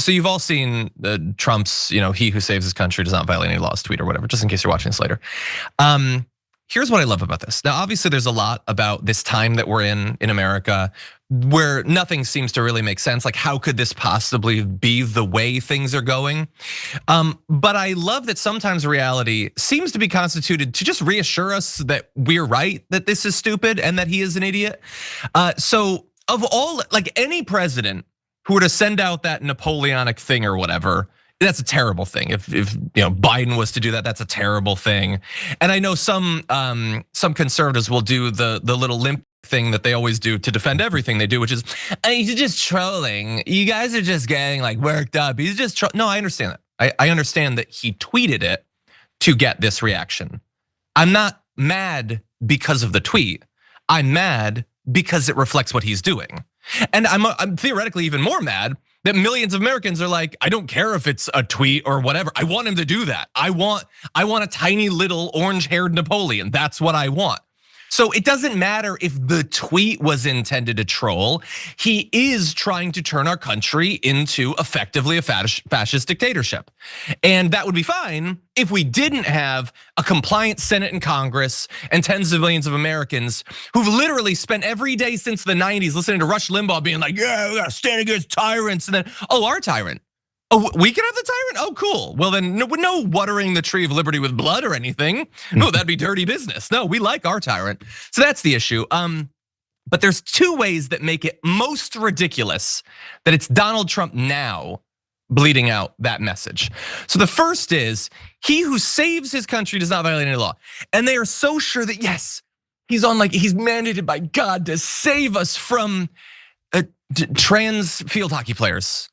So you've all seen Trump's, he who saves his country does not violate any laws tweet or whatever, just in case you're watching this later. Here's what I love about this. Now, obviously there's a lot about this time that we're in America where nothing seems to really make sense. Like, how could this possibly be the way things are going? But I love that sometimes reality seems to be constituted to just reassure us that we're right, that this is stupid and that he is an idiot. So of all, like any president who were to send out that Napoleonic thing or whatever, that's a terrible thing. If Biden was to do that, that's a terrible thing. And I know some conservatives will do the little limp thing that they always do to defend everything they do, which is, he's just trolling. You guys are just getting like worked up. He's just no, I understand that. I understand that he tweeted it to get this reaction. I'm not mad because of the tweet. I'm mad because it reflects what he's doing. And I'm theoretically even more mad that millions of Americans are like, I don't care if it's a tweet or whatever. I want him to do that. I want a tiny little orange-haired Napoleon. That's what I want. So it doesn't matter if the tweet was intended to troll. He is trying to turn our country into effectively a fascist dictatorship. And that would be fine if we didn't have a compliant Senate and Congress and tens of millions of Americans who've literally spent every day since the 90s listening to Rush Limbaugh being like, yeah, we gotta stand against tyrants. And then, our tyrant. Oh, we can have the tyrant? Oh, cool. Well then, no watering the tree of liberty with blood or anything. No, that'd be dirty business. No, we like our tyrant. So that's the issue. But there's two ways that make it most ridiculous that it's Donald Trump now bleeding out that message. So the first is, he who saves his country does not violate any law. And they are so sure that yes, he's mandated by God to save us from trans field hockey players.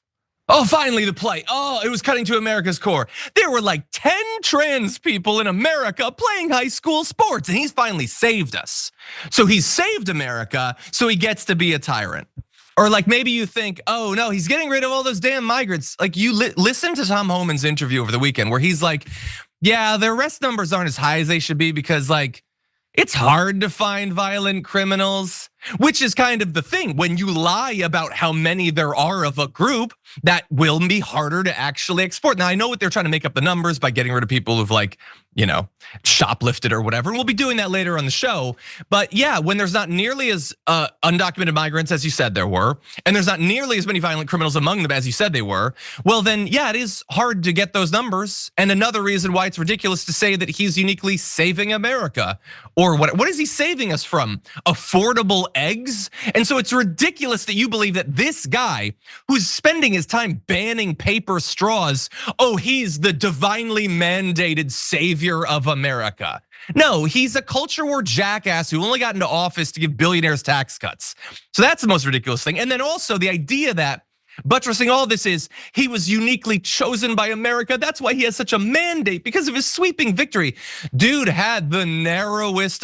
Oh, finally the play. Oh, it was cutting to America's core. There were like 10 trans people in America playing high school sports, and he's finally saved us. So he's saved America, so he gets to be a tyrant. Or like maybe you think, oh no, he's getting rid of all those damn migrants. Like you listen to Tom Homan's interview over the weekend where he's like, yeah, their arrest numbers aren't as high as they should be because like, it's hard to find violent criminals, which is kind of the thing. When you lie about how many there are of a group, that will be harder to actually export. Now I know what they're trying to make up the numbers by getting rid of people who've like, shoplifted or whatever. We'll be doing that later on the show. But yeah, when there's not nearly as undocumented migrants as you said there were, and there's not nearly as many violent criminals among them as you said they were, well then yeah, it is hard to get those numbers. And another reason why it's ridiculous to say that he's uniquely saving America. Or what is he saving us from? Affordable eggs? And so it's ridiculous that you believe that this guy who's spending his time banning paper straws, he's the divinely mandated savior of America. No, he's a culture war jackass who only got into office to give billionaires tax cuts. So that's the most ridiculous thing. And then also the idea that buttressing all this is he was uniquely chosen by America. That's why he has such a mandate because of his sweeping victory. Dude had the narrowest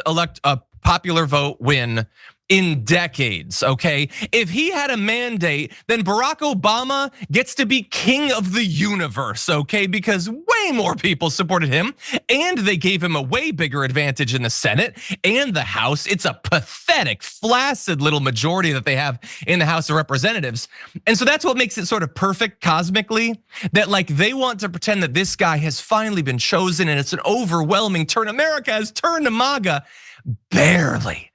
popular vote win in decades, okay? If he had a mandate, then Barack Obama gets to be king of the universe, okay? Because way more people supported him and they gave him a way bigger advantage in the Senate and the House. It's a pathetic, flaccid little majority that they have in the House of Representatives. And so that's what makes it sort of perfect cosmically, that like they want to pretend that this guy has finally been chosen and it's an overwhelming turn. America has turned to MAGA. Barely,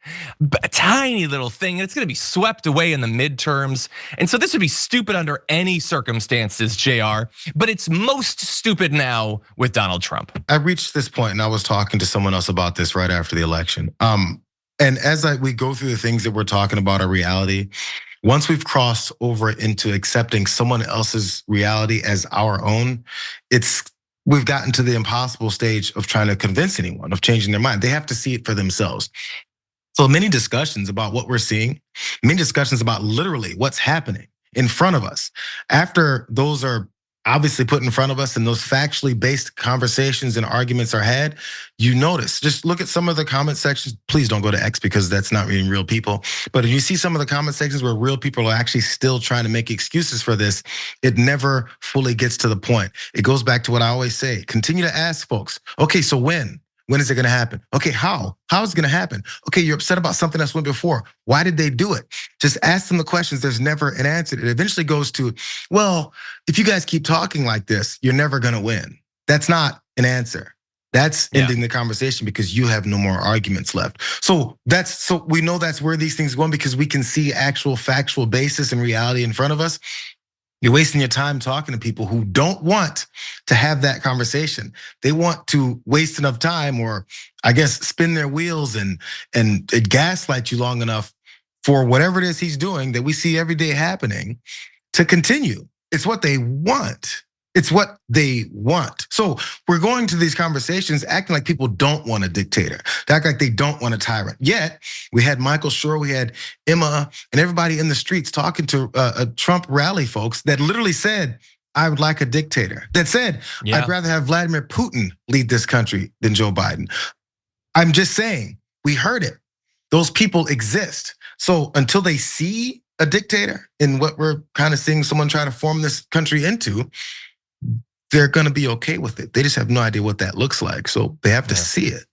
a tiny little thing. It's gonna be swept away in the midterms. And so this would be stupid under any circumstances, JR, but it's most stupid now with Donald Trump. I reached this point and I was talking to someone else about this right after the election. And as we go through the things that we're talking about are reality, once we've crossed over into accepting someone else's reality as our own, we've gotten to the impossible stage of trying to convince anyone of changing their mind. They have to see it for themselves. So many discussions about what we're seeing, many discussions about literally what's happening in front of us. After those are obviously put in front of us and those factually based conversations and arguments are had, you notice, just look at some of the comment sections. Please don't go to X because that's not really real people. But if you see some of the comment sections where real people are actually still trying to make excuses for this, it never fully gets to the point. It goes back to what I always say, continue to ask folks, okay, so when? When is it gonna happen? Okay, how? How is it gonna happen? Okay, you're upset about something that's went before. Why did they do it? Just ask them the questions. There's never an answer. It eventually goes to, well, if you guys keep talking like this, you're never gonna win. That's not an answer. That's ending the conversation because you have no more arguments left. So we know that's where these things are going because we can see actual factual basis and reality in front of us. You're wasting your time talking to people who don't want to have that conversation. They want to waste enough time, or I guess spin their wheels and gaslight you long enough for whatever it is he's doing that we see every day happening to continue. It's what they want. It's what they want. So we're going to these conversations acting like people don't want a dictator. They act like they don't want a tyrant. Yet we had Michael Schur, we had Emma, and everybody in the streets talking to Trump rally folks that literally said, I would like a dictator. That said, I'd rather have Vladimir Putin lead this country than Joe Biden. I'm just saying, we heard it. Those people exist. So until they see a dictator in what we're kind of seeing someone try to form this country into, they're gonna be okay with it. They just have no idea what that looks like. So they have to see it.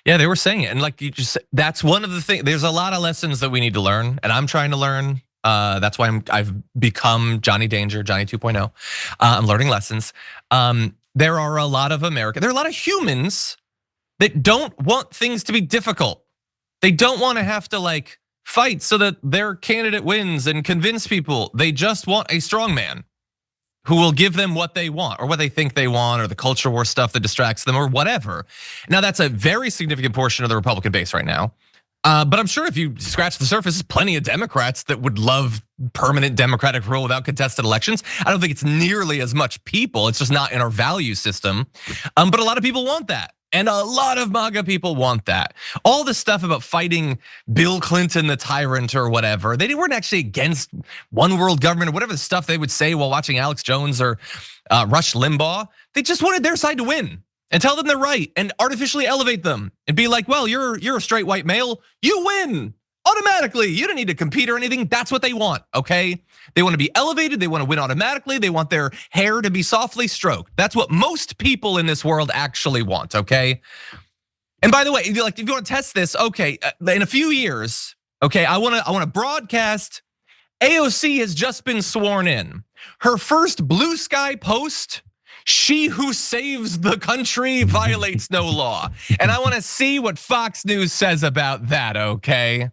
Yeah, they were saying it. And like you just, that's one of the things, there's a lot of lessons that we need to learn, and I'm trying to learn. That's why I've become Johnny Danger, Johnny 2.0. I'm learning lessons. There are a lot of there are a lot of humans that don't want things to be difficult. They don't want to have to like fight so that their candidate wins and convince people. They just want a strongman who will give them what they want or what they think they want, or the culture war stuff that distracts them or whatever. Now that's a very significant portion of the Republican base right now. But I'm sure if you scratch the surface, there's plenty of Democrats that would love permanent Democratic rule without contested elections. I don't think it's nearly as much people. It's just not in our value system. But a lot of people want that. And a lot of MAGA people want that. All this stuff about fighting Bill Clinton, the tyrant or whatever, they weren't actually against one world government or whatever the stuff they would say while watching Alex Jones or Rush Limbaugh. They just wanted their side to win and tell them they're right and artificially elevate them and be like, well, you're a straight white male, you win automatically. You don't need to compete or anything. That's what they want, okay? They want to be elevated, they want to win automatically, they want their hair to be softly stroked. That's what most people in this world actually want, okay? And by the way, if you want to test this, okay, in a few years, okay, I want to broadcast AOC has just been sworn in. Her first blue sky post, she who saves the country violates no law. And I want to see what Fox News says about that, okay?